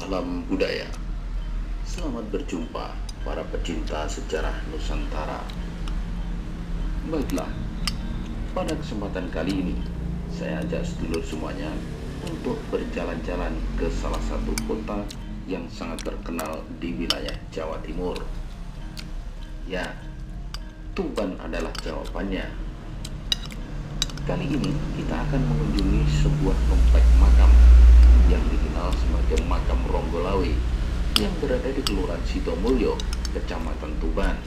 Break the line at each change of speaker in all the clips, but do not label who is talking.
Salam budaya. Selamat berjumpa para pecinta sejarah Nusantara. Baiklah, pada kesempatan kali ini saya ajak sedulur semuanya untuk berjalan-jalan ke salah satu kota yang sangat terkenal di wilayah Jawa Timur. Ya, Tuban adalah jawabannya. Kali ini kita akan mengunjungi sebuah komplek makam yang dikenal sebagai makam Ronggolawe yang berada di Kelurahan Sitomulyo, Kecamatan Tuban.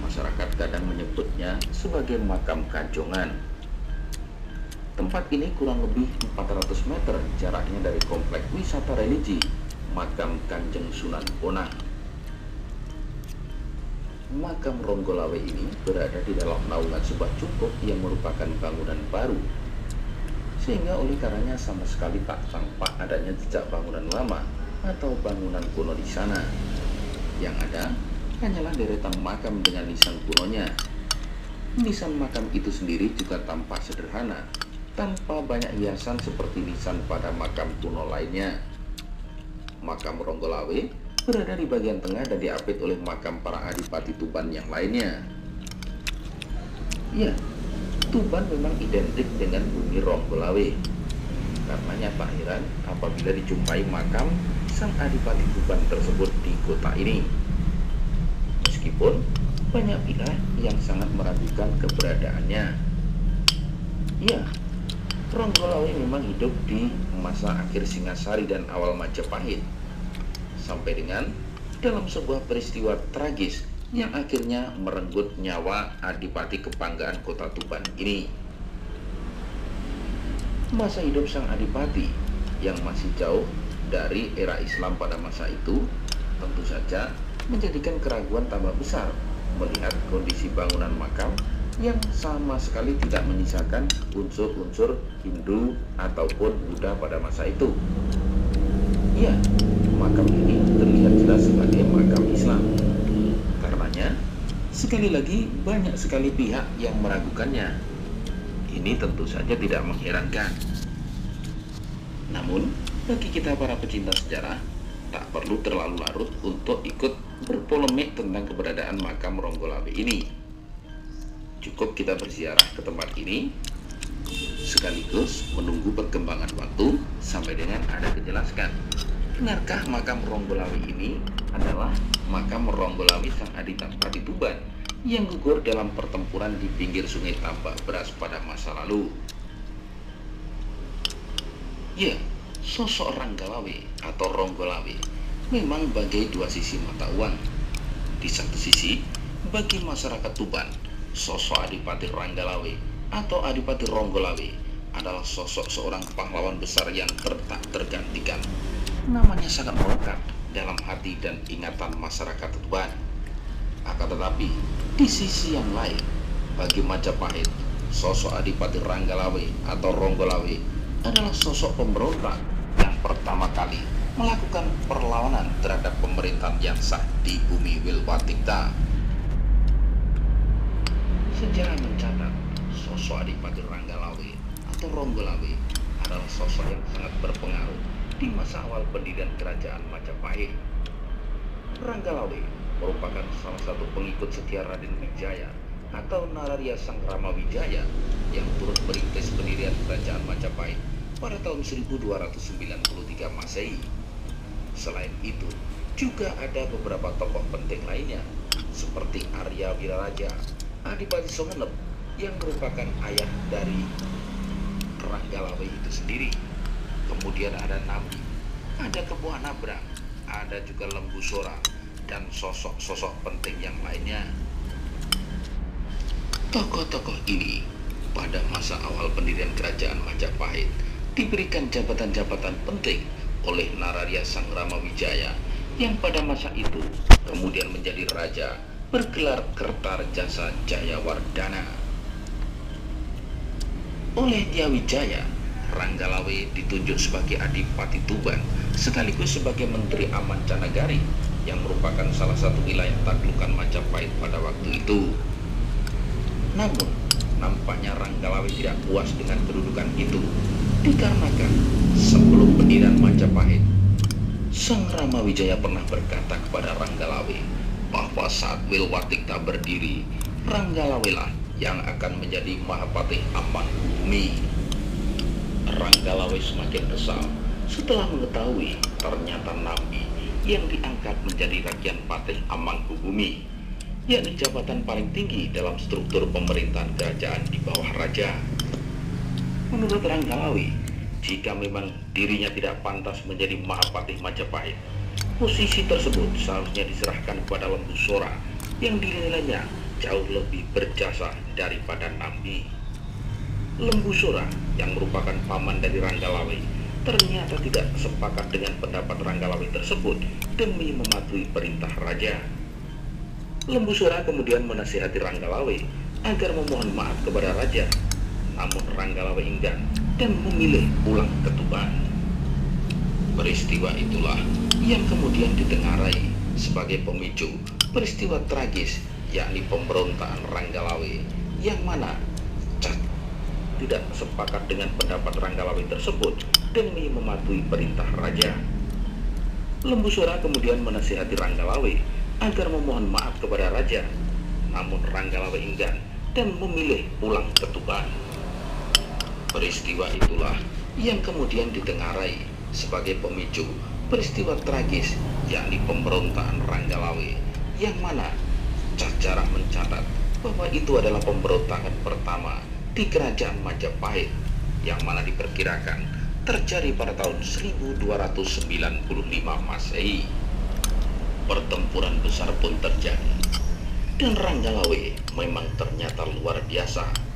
Masyarakat kadang menyebutnya sebagai makam Kajongan. Tempat ini kurang lebih 400 meter jaraknya dari komplek wisata religi makam Kanjeng Sunan Bonang. Makam Ronggolawe ini berada di dalam naungan sebuah cukuk yang merupakan bangunan baru, sehingga oleh karenanya sama sekali tak tampak adanya jejak bangunan lama atau bangunan kuno di sana. Yang ada hanyalah deretan makam dengan nisan kunonya. Nisan makam itu sendiri juga tampak sederhana, tanpa banyak hiasan seperti nisan pada makam kuno lainnya. Makam Ronggolawe berada di bagian tengah dan diapit oleh makam para adipati Tuban yang lainnya. Ya, Tuban memang identik dengan bumi Ronggolawe. Karenanya tak heran apabila dijumpai makam sang adipati Tuban tersebut di kota ini. Meskipun banyak pihak yang sangat meragukan keberadaannya. Ya, Ronggolawe memang hidup di masa akhir Singasari dan awal Majapahit, sampai dengan dalam sebuah peristiwa tragis yang akhirnya merenggut nyawa adipati kebanggaan kota Tuban ini. Masa hidup sang adipati yang masih jauh dari era Islam pada masa itu tentu saja menjadikan keraguan tambah besar melihat kondisi bangunan makam yang sama sekali tidak menyisakan unsur-unsur Hindu ataupun Buddha pada masa itu. Ya, makam ini terlihat jelas sebagai makam Islam. Karenanya, sekali lagi banyak sekali pihak yang meragukannya. Ini tentu saja tidak mengherankan. Namun, bagi kita para pecinta sejarah, tak perlu terlalu larut untuk ikut berpolemik tentang keberadaan makam Ronggolawe ini. Cukup kita berziarah ke tempat ini, sekaligus menunggu perkembangan waktu sampai dengan ada kejelasan. Benarkah makam Ronggolawe ini adalah makam Ronggolawe sang adipati Tuban yang gugur dalam pertempuran di pinggir sungai Tambak Beras pada masa lalu? Ya, sosok Ranggalawe atau Ronggolawe memang bagai dua sisi mata uang. Di satu sisi, bagi masyarakat Tuban, sosok Adipati Ranggalawe atau Adipati Ronggolawe adalah sosok seorang pahlawan besar yang tak tergantikan. Namanya sangat melekat dalam hati dan ingatan masyarakat Tuban. Akan tetapi, di sisi yang lain, bagi Majapahit, sosok Adipati Ranggalawe atau Ronggolawe adalah sosok pemberontak yang pertama kali melakukan perlawanan terhadap pemerintahan yang sah di bumi Wilwatikta. Sejarah mencatat sosok Adipati Ranggalawe atau Ronggolawe adalah sosok yang sangat berpengaruh di masa awal pendirian kerajaan Majapahit. Ranggalawe merupakan salah satu pengikut setia Raden Wijaya atau Nararya Sang Ramawijaya yang turut merintis pendirian kerajaan Majapahit pada tahun 1293 Masehi. Selain itu, juga ada beberapa tokoh penting lainnya seperti Arya Wiraraja, Adipati Sumenep yang merupakan ayah dari Ranggalawe itu sendiri. Kemudian ada Nabi, ada Kebuah Nabrang, ada juga Lembu Sora, dan sosok-sosok penting yang lainnya. Tokoh-tokoh ini pada masa awal pendirian kerajaan Majapahit diberikan jabatan-jabatan penting oleh Nararya Sang Ramawijaya yang pada masa itu kemudian menjadi raja bergelar Kertarejasa Jayawardana. Oleh Dyawijaya, Ranggalawe ditunjuk sebagai Adipati Tuban sekaligus sebagai Menteri Amancanagari yang merupakan salah satu wilayah taklukan Majapahit pada waktu itu. Namun, nampaknya Ranggalawe tidak puas dengan kedudukan itu, dikarenakan sebelum pendirian Majapahit, Sang Ramawijaya pernah berkata kepada Ranggalawe bahwa saat Wilwatikta berdiri, Ranggalawe lah yang akan menjadi Mahapatih Amangkubumi. Ranggalawe semakin kesal setelah mengetahui ternyata Nambi yang diangkat menjadi Rakyat Patih Amangkubumi, yakni jabatan paling tinggi dalam struktur pemerintahan kerajaan di bawah raja. Menurut Ranggalawe, jika memang dirinya tidak pantas menjadi Mahapatih Majapahit, posisi tersebut seharusnya diserahkan kepada Lembu Sora yang dinilainya jauh lebih berjasa daripada Nambi. Lembu Sora yang merupakan paman dari Ranggalawe ternyata tidak sepakat dengan pendapat Ranggalawe tersebut demi mematuhi perintah raja. Lembu Sora kemudian menasihati Ranggalawe agar memohon maaf kepada raja, namun Ranggalawe enggan dan memilih pulang ke Tuban. Peristiwa itulah yang kemudian ditengarai sebagai pemicu peristiwa tragis, yakni pemberontakan Ranggalawe, yang mana Cat tidak sepakat dengan pendapat Ranggalawe tersebut demi mematuhi perintah raja. Lembu Sora kemudian menasihati Ranggalawe agar memohon maaf kepada raja, namun Ranggalawe enggan dan memilih pulang ke Tuban. Peristiwa itulah yang kemudian ditengarai sebagai pemicu peristiwa tragis, yakni pemberontakan Ranggalawe, yang mana Cacarah mencatat bahwa itu adalah pemberontakan pertama di Kerajaan Majapahit, yang mana diperkirakan terjadi pada tahun 1295 Masehi. Pertempuran besar pun terjadi, dan Ranggalawe memang ternyata luar biasa.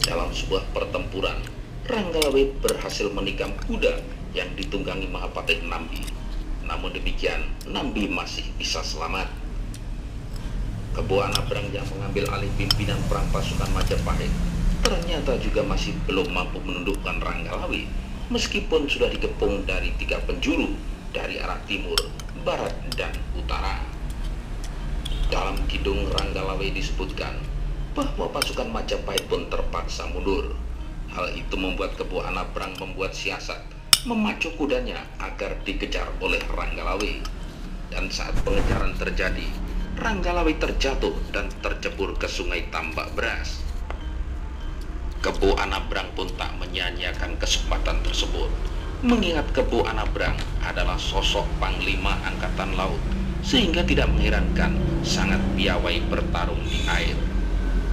Dalam sebuah pertempuran, Ranggalawe berhasil menikam kuda yang ditunggangi Mahapatih Nambi. Namun demikian, Nambi masih bisa selamat. Kebo Anabrang yang mengambil alih pimpinan perang pasukan Majapahit ternyata juga masih belum mampu menundukkan Ranggalawe, meskipun sudah dikepung dari 3 penjuru dari arah timur, barat, dan utara. Dalam Kidung Ranggalawe disebutkan bahwa pasukan Majapahit pun terpaksa mundur. Hal itu membuat Kebo Anabrang membuat siasat memacu kudanya agar dikejar oleh Ranggalawe. Dan saat pengejaran terjadi, Ranggalawe terjatuh dan tercebur ke Sungai Tambak Beras. Kebo Anabrang pun tak menyia-nyiakan kesempatan tersebut, mengingat Kebo Anabrang adalah sosok Panglima Angkatan Laut, sehingga tidak mengherankan sangat piawai bertarung di air.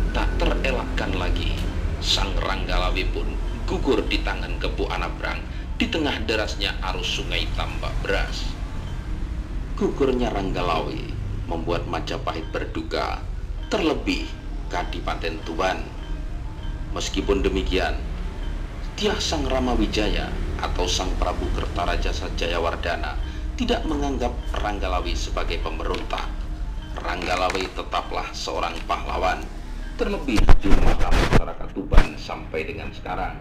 Tak terelakkan lagi, sang Ranggalawe pun gugur di tangan Kebo Anabrang di tengah derasnya arus Sungai Tambak Beras. Gugurnya Ranggalawe membuat Majapahit berduka, terlebih Kadipaten Tuban. Meskipun demikian, Dyah Sang Ramawijaya atau Sang Prabu Kertarajasa Jayawardana tidak menganggap Ranggalawe sebagai pemberontak. Ranggalawe tetaplah seorang pahlawan, terlebih di mata masyarakat Tuban sampai dengan sekarang.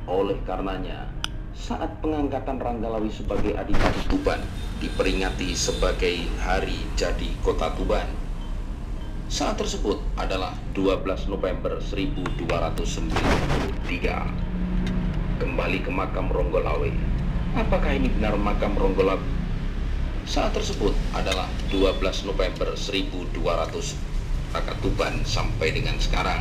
Oleh karenanya, saat pengangkatan Ranggalawe sebagai Adipati Tuban diperingati sebagai Hari Jadi Kota Tuban. Saat tersebut adalah 12 November 1293. Kembali ke makam Ronggolawe. Apakah ini benar makam Ronggolawe? Saat tersebut adalah 12 November 1200 Tuban sampai dengan sekarang.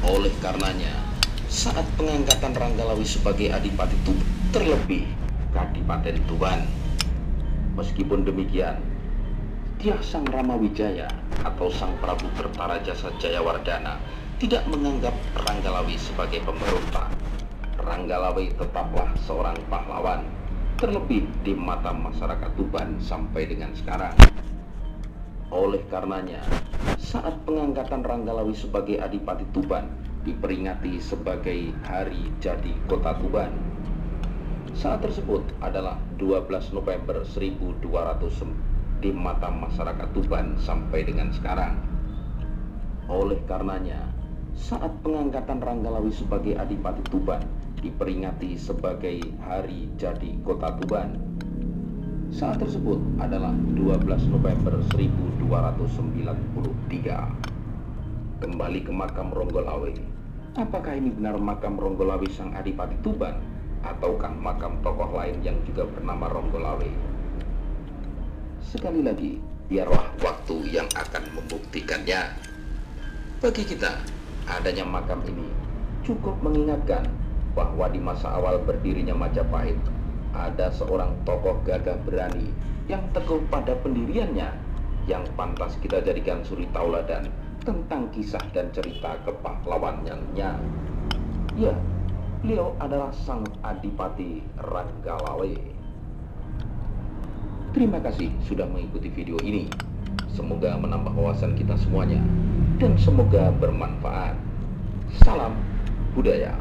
Oleh karenanya, saat pengangkatan Ranggalawe sebagai Adipati Tuban, terlebih Kadipaten Tuban. Meskipun demikian, Dyah Sang Ramawijaya atau Sang Prabu Kertarajasa Jayawardana tidak menganggap Ranggalawe sebagai pemberontak. Ranggalawe tetaplah seorang pahlawan, terlebih di mata masyarakat Tuban sampai dengan sekarang. Oleh karenanya, saat pengangkatan Ranggalawe sebagai Adipati Tuban diperingati sebagai Hari Jadi Kota Tuban. Saat tersebut adalah 12 November 1200 di mata masyarakat Tuban sampai dengan sekarang. Oleh karenanya, saat pengangkatan Ranggalawe sebagai Adipati Tuban diperingati sebagai Hari Jadi Kota Tuban. Saat tersebut adalah 12 November 1293. Kembali ke makam Ronggolawe. Apakah ini benar makam Ronggolawe Sang Adipati Tuban? ataukah makam tokoh lain yang juga bernama Ronggolawe? Sekali lagi, biarlah waktu yang akan membuktikannya. Bagi kita, adanya makam ini cukup mengingatkan bahwa di masa awal berdirinya Majapahit, ada seorang tokoh gagah berani yang teguh pada pendiriannya, yang pantas kita jadikan suri tauladan tentang kisah dan cerita kepahlawanannya. Ya, beliau adalah Sang Adipati Ranggalawe. Terima kasih sudah mengikuti video ini. Semoga menambah wawasan kita semuanya dan semoga bermanfaat. Salam budaya.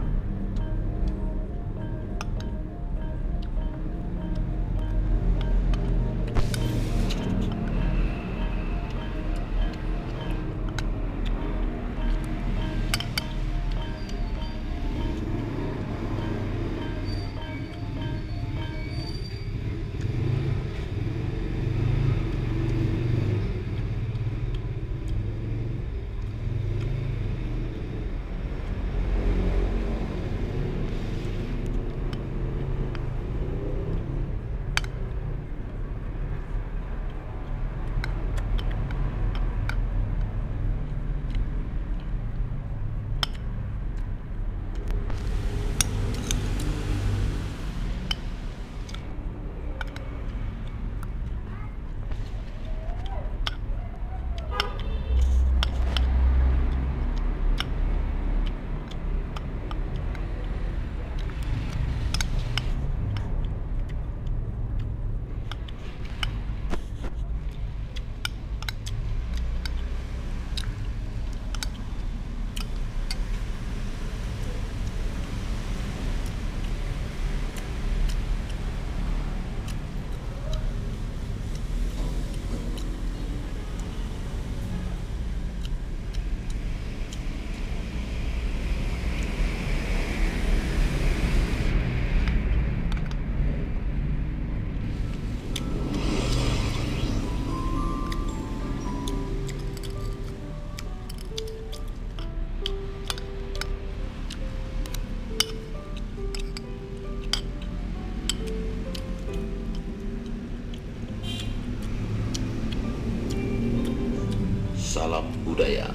Salam budaya.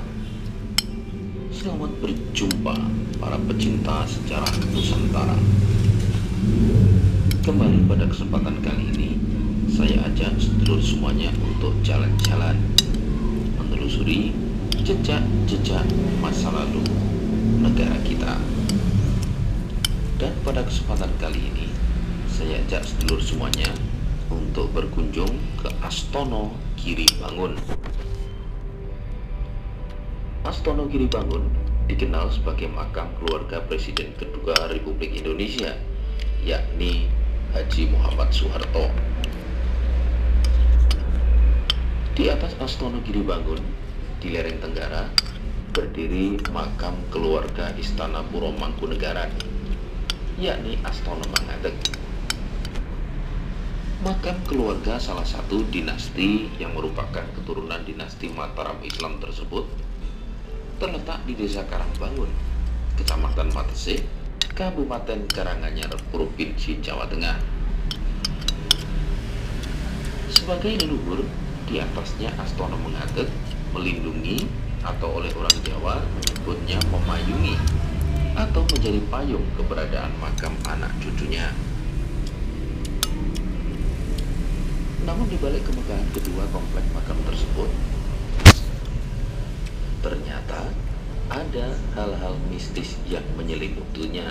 Selamat berjumpa para pecinta sejarah Nusantara. Kembali pada kesempatan kali ini, saya ajak sedulur semuanya untuk jalan-jalan menelusuri jejak-jejak masa lalu negara kita. Dan pada kesempatan kali ini, saya ajak sedulur semuanya untuk berkunjung ke Astono Giribangun. Astono Giribangun dikenal sebagai makam keluarga Presiden kedua Republik Indonesia, yakni Haji Muhammad Soeharto. Di atas Astono Giribangun, di lereng tenggara, berdiri makam keluarga Istana Puro Mangkunegaran, yakni Astono Mangadeg. Makam keluarga salah satu dinasti yang merupakan keturunan dinasti Mataram Islam tersebut terletak di Desa Karangbangun, Kecamatan Matese, Kabupaten Karanganyar, Provinsi Jawa Tengah. Sebagai leluhur, di atasnya Astono Mangadeg melindungi atau oleh orang Jawa menyebutnya memayungi atau menjadi payung keberadaan makam anak cucunya. Namun di balik kemegahan kedua komplek makam tersebut, ternyata ada hal-hal mistis yang menyelimutinya.